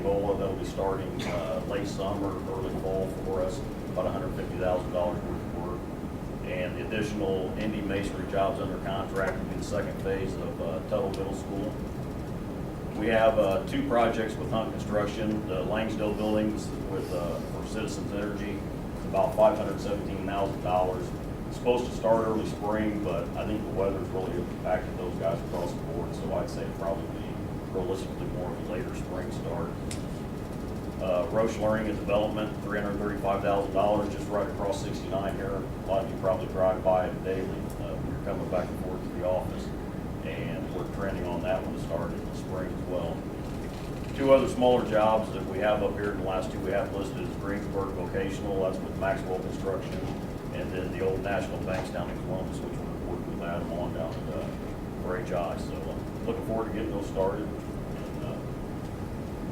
Angola that'll be starting late summer, early fall for us, about $150,000 worth of work. And the additional Indy masonry jobs under contract will be the second phase of Tuttle Middle School. We have 2 projects with Hunt Construction, the Langsdale buildings for Citizens Energy, about $517,000. It's supposed to start early spring, but I think the weather's really impacted those guys across the board, so I'd say probably realistically more of a later spring start. Roche Learning and Development, $335,000, just right across 69 here. A lot of you probably drive by it daily when you're coming back and forth to the office. And we're trending on that one to start in the spring as well. 2 other smaller jobs that we have up here, the last 2 we have listed is Greensburg Vocational, that's with Maxwell Construction, and then the old National Banks down in Columbus, which we're working with Adam on down at for HI. So looking forward to getting those started and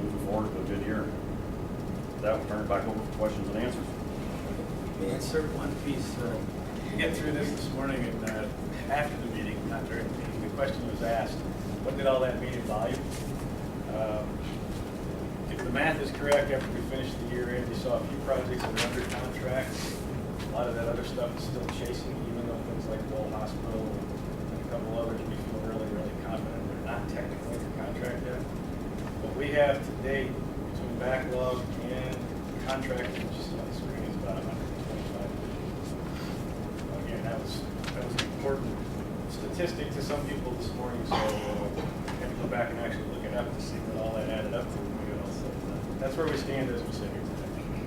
moving forward to a good year. With that, we'll turn it back over for questions and answers. Answer one piece. Get through this morning and after the meeting, not during the meeting, the question was asked, what did all that mean in volume? If the math is correct, after we finished the year end, you saw a few projects that are under contract. A lot of that other stuff is still chasing, even though things like Wall Hospital and a couple others, we feel really, really confident they're not technically under contract yet. What we have to date between backlog and contract, which is on the screen, is about 125 million. Again, that was an important statistic to some people this morning, so I have to go back and actually look it up to see what all that added up to. So that's where we stand as we sit here today.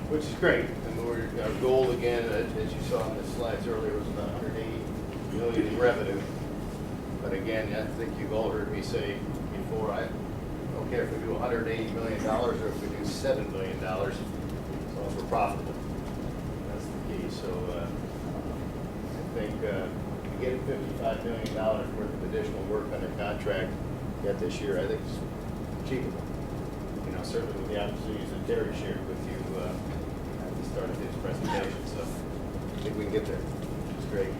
Which is great. And our goal again, as you saw in the slides earlier, was about 180 million in revenue. But again, I think you've all heard me say before, I don't care if we do $180 million or if we do $7 million, as long as we're profitable. That's the key. So I think getting $55 million worth of additional work under contract yet this year, I think is achievable. You know, certainly with the opportunities that Terry shared with you at the start of his presentation. So I think we can get there. It's great.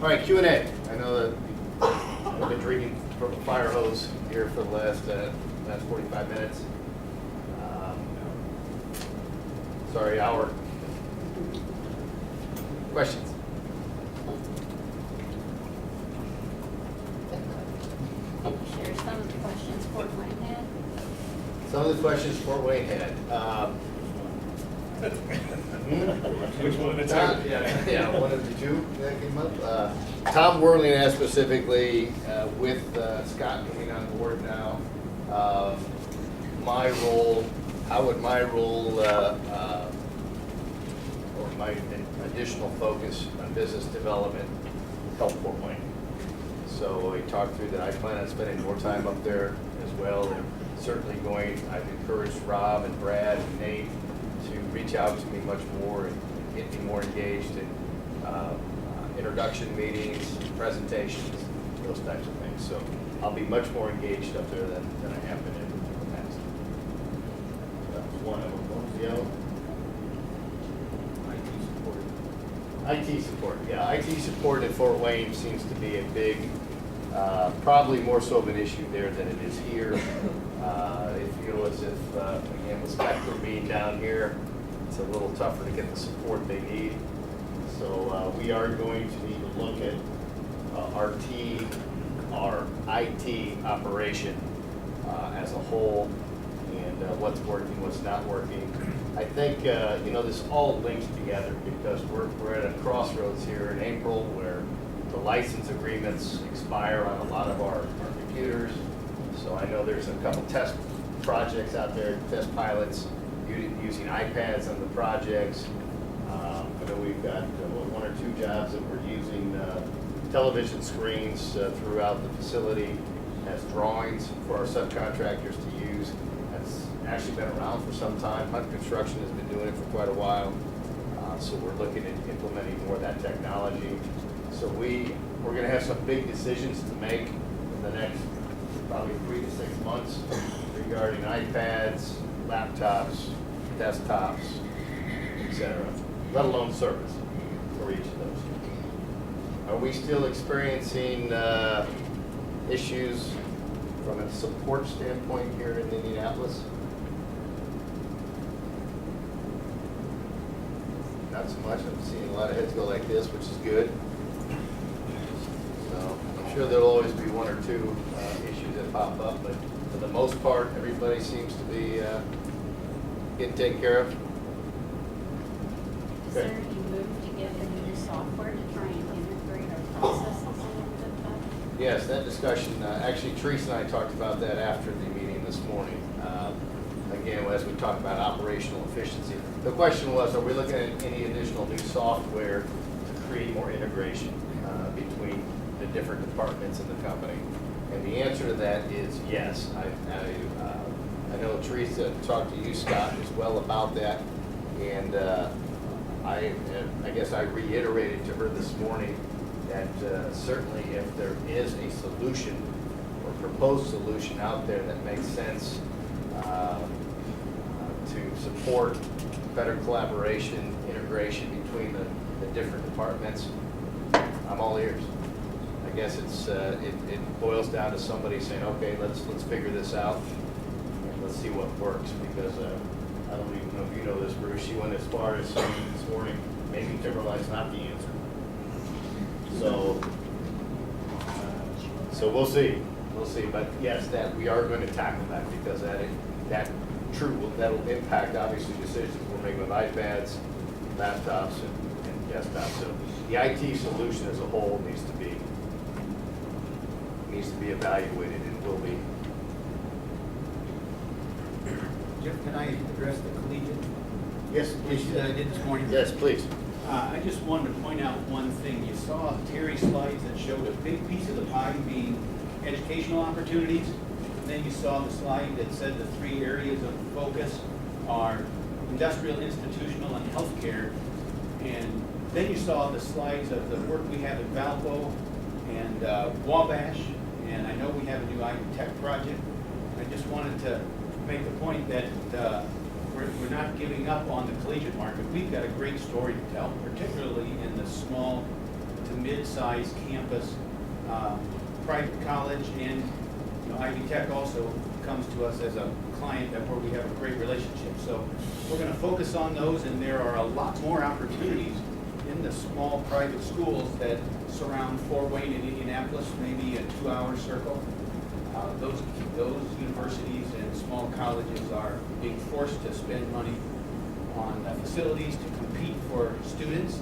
All right, Q&A. I know that I've been drinking from a fire hose here for the last 45 minutes. Sorry, hour. Questions? Share some of the questions Fort Wayne had. Some of the questions Fort Wayne had. Which one? Yeah, one of the 2 that came up. Tom Whirling asked specifically, with Scott coming on board now, my role, how would my role or my additional focus on business development help Fort Wayne? So we talked through that I plan on spending more time up there as well, and certainly I've encouraged Rob and Brad and Nate to reach out to me much more and get me more engaged in introduction meetings, presentations, those types of things. So I'll be much more engaged up there than I have been in the past. That was one of them. What was the other? IT support. Yeah, IT support at Fort Wayne seems to be a big, probably more so of an issue there than it is here. They feel as if, again, with Spectrum being down here, it's a little tougher to get the support they need. So we are going to need to look at our IT operation as a whole, and what's working, what's not working. I think, this all links together because we're at a crossroads here in April where the license agreements expire on a lot of our computers. So I know there's a couple test projects out there, test pilots using iPads on the projects. I know we've got 1 or 2 jobs that we're using television screens throughout the facility as drawings for our subcontractors to use. That's actually been around for some time. Hunt Construction has been doing it for quite a while. So we're looking at implementing more of that technology. So we're going to have some big decisions to make in the next probably 3 to 6 months regarding iPads, laptops, desktops, etc., let alone service for each of those. Are we still experiencing issues from a support standpoint here in Indianapolis? Not so much. I'm seeing a lot of heads go like this, which is good. So I'm sure there'll always be one or two issues that pop up, but for the most part, everybody seems to be getting taken care of. Is there any move to get a new software to try and integrate our processes a little bit better? Yes, that discussion, actually Teresa and I talked about that after the meeting this morning. Again, as we talked about operational efficiency. The question was, are we looking at any additional new software to create more integration between the different departments in the company? And the answer to that is yes. I know Teresa talked to you, Scott, as well about that. And I guess I reiterated to her this morning that certainly if there is a solution or proposed solution out there that makes sense to support better collaboration, integration between the different departments, I'm all ears. I guess it boils down to somebody saying, okay, let's figure this out and let's see what works, because I don't even know if you know this, Bruce, she went as far as saying this morning, maybe Timberline's not the answer. So we'll see, but yes, that we are going to tackle that, because that'll impact obviously decisions we're making with iPads, laptops, and desktops. So the IT solution as a whole needs to be evaluated, and will be. Jeff, can I address the collegiate Yes, issue that I did this morning? Yes, please. I just wanted to point out one thing. You saw Terry's slides that showed a big piece of the pie being educational opportunities. And then you saw the slide that said the 3 areas of focus are industrial, institutional, and healthcare. And then you saw the slides of the work we have at Valpo and Wabash. And I know we have a new Ivy Tech project. I just wanted to make the point that we're not giving up on the collegiate market. We've got a great story to tell, particularly in the small to mid-sized campus private college, and Ivy Tech also comes to us as a client where we have a great relationship. So we're going to focus on those, and there are a lot more opportunities in the small private schools that surround Fort Wayne and Indianapolis, maybe a 2-hour circle. Those universities and small colleges are being forced to spend money on facilities to compete for students.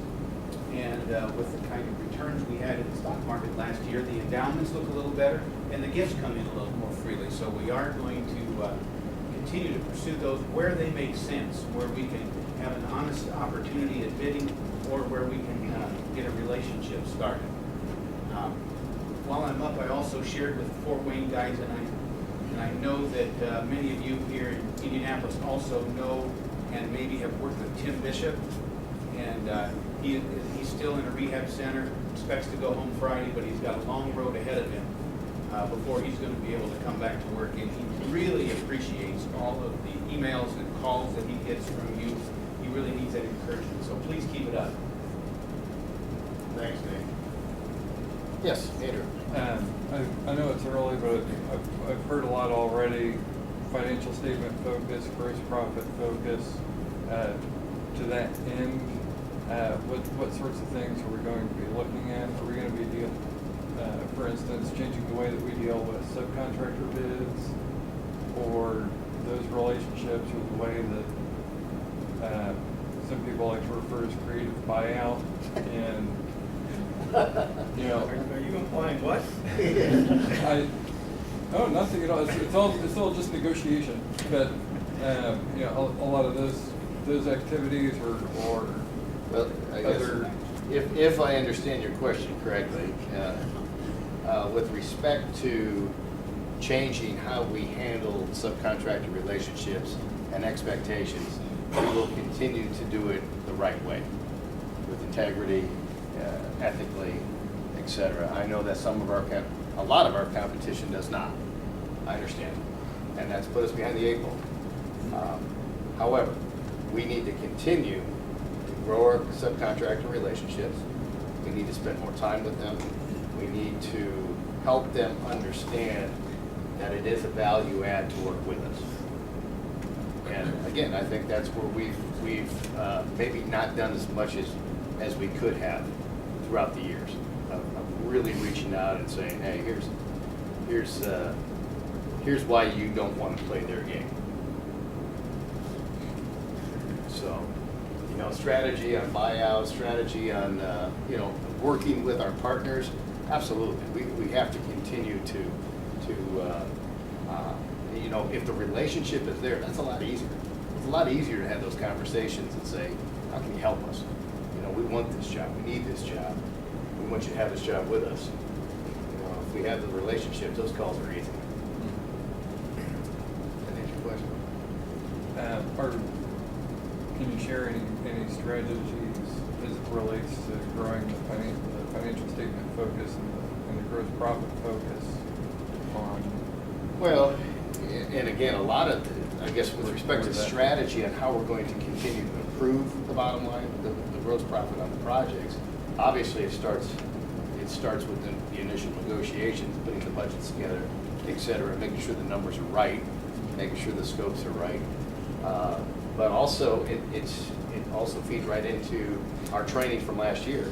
And with the kind of returns we had in the stock market last year, the endowments look a little better and the gifts come in a little more freely. So we are going to continue to pursue those where they make sense, where we can have an honest opportunity at bidding, or where we can get a relationship started. While I'm up, I also shared with the Fort Wayne guys, and I know that many of you here in Indianapolis also know and maybe have worked with Tim Bishop. And he's still in a rehab center, expects to go home Friday, but he's got a long road ahead of him before he's going to be able to come back to work. And he really appreciates all of the emails and calls that he gets from you. He really needs that encouragement, so please keep it up. Thanks, Nate. Yes, Andrew. I know it's early, but I've heard a lot already. Financial statement focus, gross profit focus. To that end, what sorts of things are we going to be looking at? Are we going to be dealing, for instance, changing the way that we deal with subcontractor bids, or those relationships, or the way that some people like to refer as creative buyout, and Are you implying what? No, nothing at all. It's all just negotiation. But a lot of those activities or Well, I guess other. if I understand your question correctly, with respect to changing how we handle subcontractor relationships and expectations, we will continue to do it the right way, with integrity, ethically, etc. I know that a lot of our competition does not. I understand, and that's put us behind the 8 ball. However, we need to continue to grow our subcontractor relationships. We need to spend more time with them. We need to help them understand that it is a value add to work with us. And again, I think that's where we've maybe not done as much as we could have throughout the years. Of really reaching out and saying, hey, here's why you don't want to play their game. So, you know, strategy on buyout, strategy on, you know, working with our partners, absolutely. We have to continue to you know, if the relationship is there, that's a lot easier. It's a lot easier to have those conversations and say, how can you help us? You know, we want this job, we need this job, we want you to have this job with us. You know, if we have the relationship, those calls are easy. That answer your question? Or can you share any strategies as it relates to growing the financial statement focus and the gross profit focus on? Well, and again, a lot of, I guess with respect to strategy on how we're going to continue to improve the bottom line, the gross profit on the projects, obviously it starts with the initial negotiations, putting the budgets together, et cetera, making sure the numbers are right, making sure the scopes are right. But also, it also feeds right into our training from last year.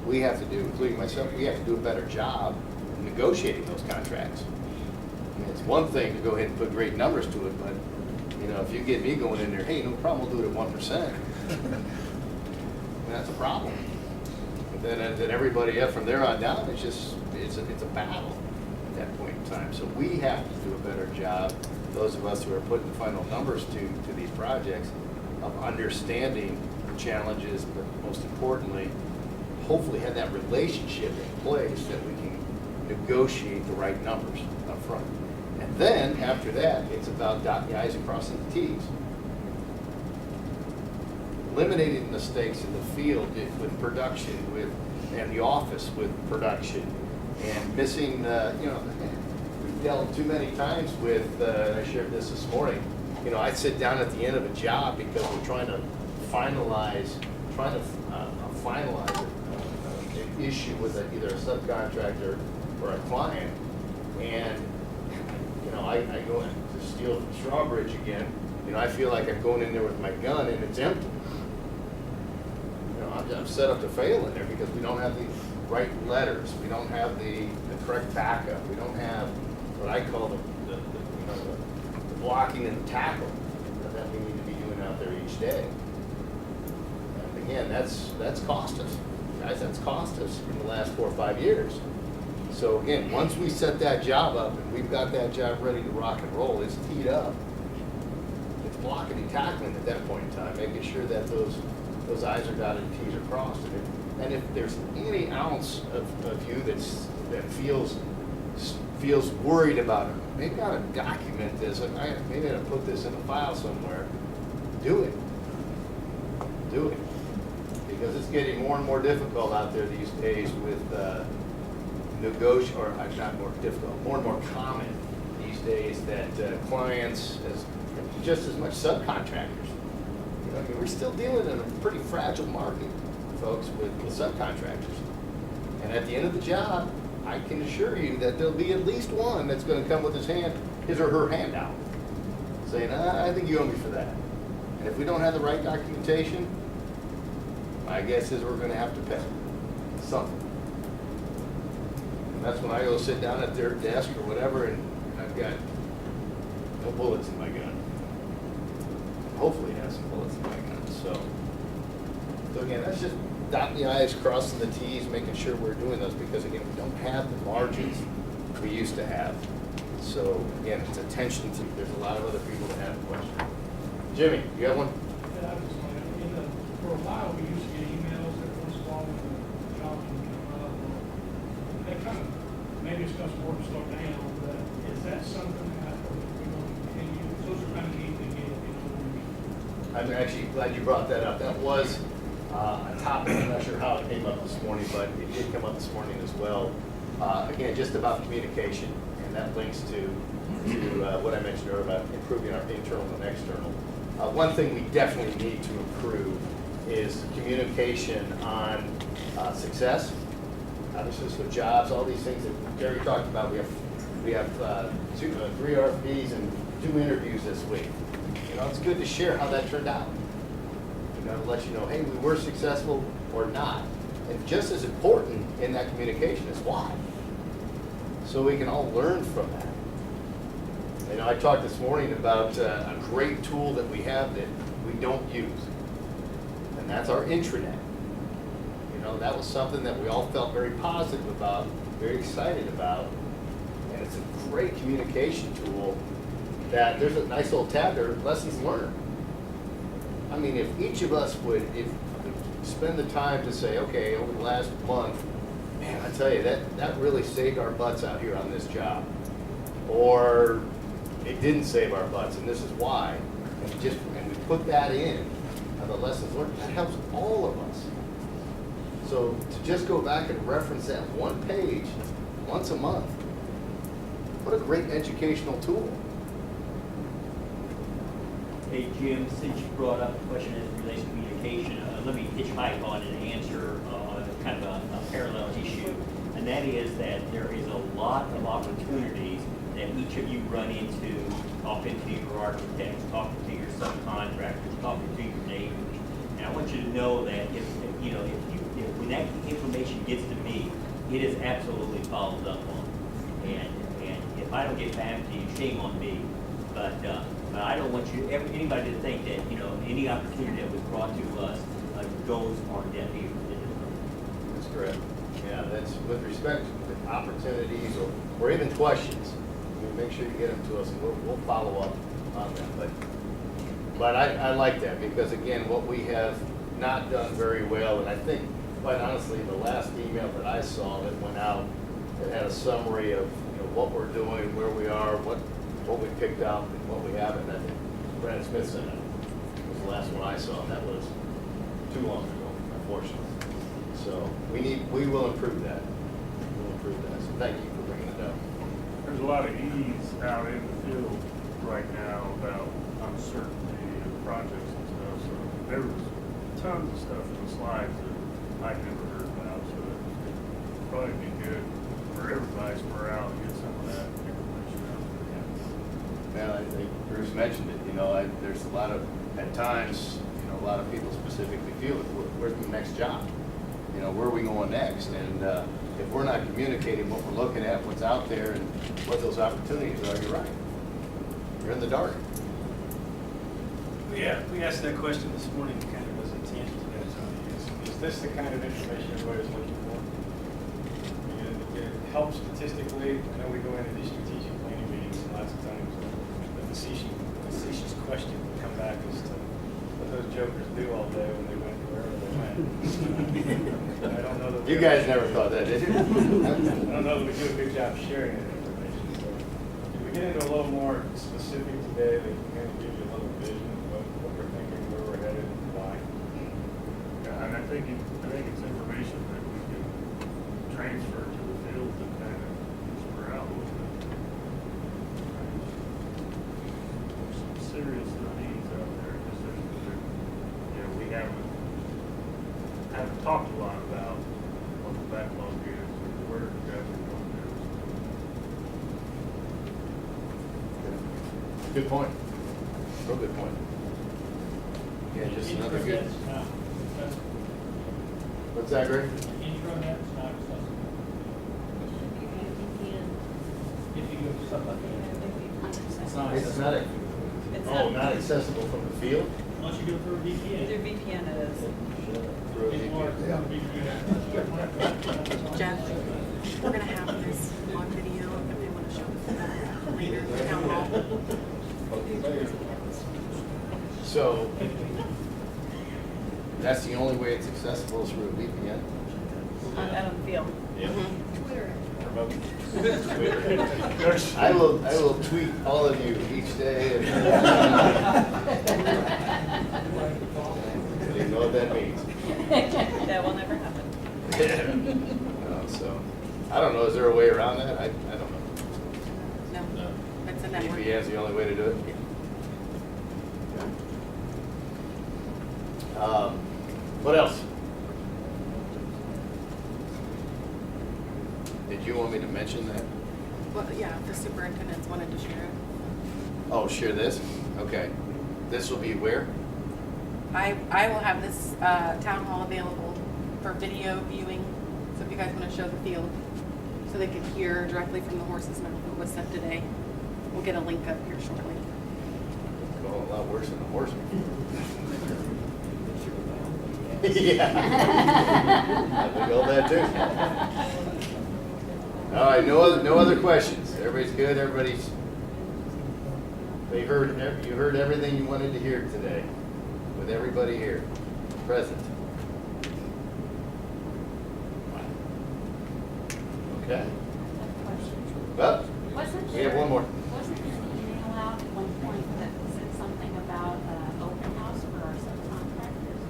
We have to do, including myself, we have to do a better job negotiating those contracts. I mean, it's one thing to go ahead and put great numbers to it, but, you know, if you get me going in there, hey, no problem, we'll do it at 1%, that's a problem. But then everybody up from there on down, it's a battle at that point in time. So we have to do a better job, those of us who are putting the final numbers to these projects, of understanding the challenges, but most importantly, hopefully have that relationship in place that we can negotiate the right numbers up front. And then, after that, it's about dotting the i's and crossing the t's. Eliminating mistakes in the field with production, and the office with production, and missing, you know, we've dealt too many times with, and I shared this morning, you know, I'd sit down at the end of a job because we're trying to finalize an issue with either a subcontractor or a client, and, you know, I go in to steal from Strawbridge again, you know, I feel like I'm going in there with my gun and it's empty. You know, I'm set up to fail in there because we don't have the right letters, we don't have the correct backup, we don't have what I call the blocking and tackle that we need to be doing out there each day. And again, that's cost us. Guys, that's cost us in the last 4 or 5 years. So again, once we set that job up and we've got that job ready to rock and roll, it's teed up. It's blocking and tackling at that point in time, making sure that those I's are dotted and T's are crossed. And if there's any ounce of you that feels worried about it, maybe I ought to document this, and maybe I ought to put this in a file somewhere. Do it. Do it. Because it's getting more and more difficult out there these days with not more difficult, more and more common these days that clients, just as much subcontractors. You know, I mean, we're still dealing in a pretty fragile market, folks, with subcontractors. And at the end of the job, I can assure you that there'll be at least one that's going to come with his or her hand out, saying, I think you owe me for that. And if we don't have the right documentation, my guess is we're going to have to pay something. And that's when I go sit down at their desk or whatever, and I've got no bullets in my gun. Hopefully it has some bullets in my gun. So again, that's just dotting the i's, crossing the t's, making sure we're doing those, because again, we don't have the margins we used to have. So again, it's attention to, there's a lot of other people that have questions. Jimmy, you have one? Yeah, I was just wondering, for a while, we used to get emails every once in a while when the jobs would come up. That kind of, maybe it's because work slowed down, but is that something that we're going to continue? Those are kind of neat to get, you know. I'm actually glad you brought that up. That was a topic, I'm not sure how it came up this morning, but it did come up this morning as well. Again, just about communication, and that links to what I mentioned earlier about improving our internal and external. One thing we definitely need to improve is communication on success. Obviously, so jobs, all these things that Gary talked about. We have 3 RFPs and 2 interviews this week. You know, it's good to share how that turned out. You know, to let you know, hey, we were successful or not. And just as important in that communication is why. So we can all learn from that. You know, I talked this morning about a great tool that we have that we don't use. And that's our intranet. You know, that was something that we all felt very positive about, very excited about. And it's a great communication tool that there's a nice little tab there, lessons learned. I mean, if each of us would, if spend the time to say, okay, over the last month, man, I tell you, that really saved our butts out here on this job. Or it didn't save our butts, and this is why. And we put that in, the lessons learned, that helps all of us. So to just go back and reference that one page once a month, what a great educational tool. Hey, Jim, since you brought up the question as it relates to communication, let me hitchhike on and answer kind of a parallel issue. And that is that there is a lot of opportunities that each of you run into, talking to your architects, talking to your subcontractors, talking to your neighbors. And I want you to know that if when that information gets to me, it is absolutely followed up on. And if I don't get back to you, shame on me. But I don't want anybody to think that, any opportunity that was brought to us goes on deaf ears. That's correct. Yeah, that's with respect to opportunities or even questions. Make sure you get them to us, and we'll follow up on them. But I like that, because again, what we have not done very well, and I think, quite honestly, the last email that I saw that went out, it had a summary of what we're doing, where we are, what we picked up, and what we haven't. I think Brandon Smith sent it. It was the last one I saw, and that was too long ago, unfortunately. So we will improve that. We'll improve that. So thank you for bringing it up. There's a lot of ease out in the field right now about uncertainty of projects and stuff, so there was tons of stuff in the slides that I'd never heard about, so it'd probably be good for everybody's morale to get some of that information out there. Well, I think Bruce mentioned it, there's a lot of, at times, a lot of people specifically feel it, where's the next job? Where are we going next? And if we're not communicating what we're looking at, what's out there, and what those opportunities are, you're right. You're in the dark. Yeah, we asked that question this morning, kind of as a tangent to that, Tony. Is this the kind of information everybody's looking for? It helps statistically. I know we go into these strategic planning meetings, and lots of times the facetious question would come back as to what those jokers do all day when they went wherever they went. I don't know that You guys never thought that, did you? I don't know that we do a good job sharing that information. So if we get into a little more specific today, that can kind of give you a little vision of what we're thinking, where we're headed, and why. Yeah, and I think it's information that we can transfer to the field to kind of spur out a little bit. There's some serious unease out there, because we haven't talked a lot about what the backlog is, or where exactly going to. Good point. Real good point. Yeah, just another good. What's that, Greg? Intranet's not accessible. If you go to something like that. It's not, not accessible from the field? Unless you go through a VPN. Through VPN it is. Through a It's more VPN. through VPN. Jeff, we're gonna have this on video if they wanna show it later, town hall. So, that's the only way it's accessible is through a VPN? Out on the field. Yeah. Remote. I will tweet all of you each day. You know what that means. That will never happen. So, I don't know, is there a way around that? I don't know. No, it's a network. VPN's the only way to do it? What else? Did you want me to mention that? Well, yeah, if the superintendents wanted to share it. Oh, share this? Okay. This will be where? I will have this town hall available for video viewing, so if you guys want to show the field, so they can hear directly from the horse's mouth what was said today. We'll get a link up here shortly. Oh, a lot worse than the horse. Yeah. I think all that too. All right, no other questions. Everybody's good. Everybody's. You heard everything you wanted to hear today, with everybody here present. Okay. Well, Wasn't we have there- one more. Wasn't there an email out at one point that said something about open house for our subcontractors?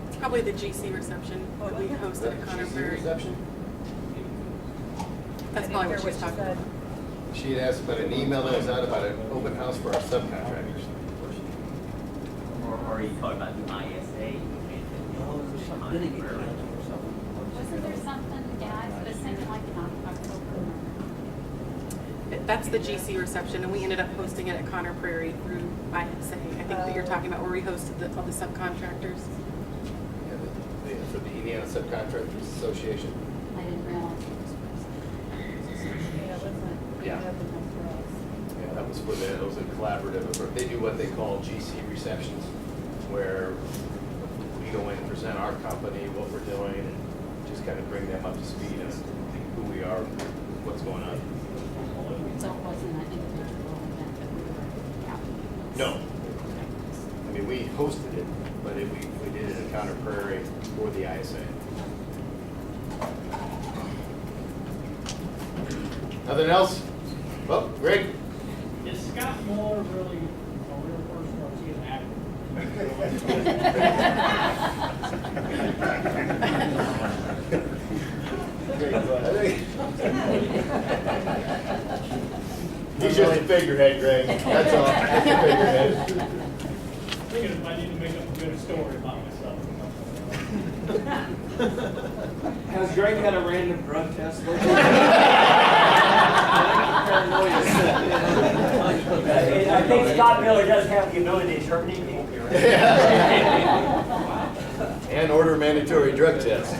It's probably the GC reception that we hosted at Conner GC Prairie. reception? That's probably what she's talking about. She had asked about an email that was out about an open house for our subcontractors. Or are you talking about the ISA? Wasn't there something, guys, that was saying like in October? That's the GC reception, and we ended up hosting it at Conner Prairie through ISA. I think that you're talking about where we hosted all the subcontractors. Yeah, for the Indiana Subcontractors Association. I didn't realize it was. Yeah. Yeah, that was for it was a collaborative, they do what they call GC receptions, where we go in and present our company, what we're doing, and just kind of bring them up to speed on who we are, what's going on. So it wasn't an individual event that we were having? No. I mean, we hosted it, but we did it at Conner Prairie for the ISA. Nothing else? Well, Greg? Is Scott Muller really a real person or is he an He's just a figurehead, Greg. That's all. Just a figurehead. Thinking if I need to make up a good story about myself. Has Greg had a random drug test? I think Scott Miller does have the ability to terminate me. And order mandatory drug tests.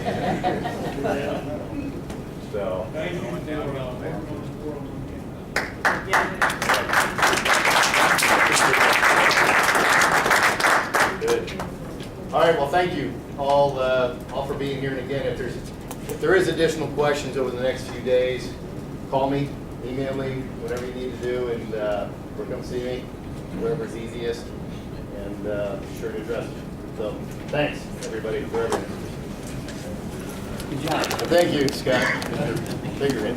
So. Thank you for everyone's world. Good. All right, well, thank you all for being here. And again, if there is additional questions over the next few days, call me, email me, whatever you need to do, and or come see me, wherever's easiest, and be sure to address it. So, thanks, everybody, for everything. Good job. Thank you, Scott, Mr. Figurehead.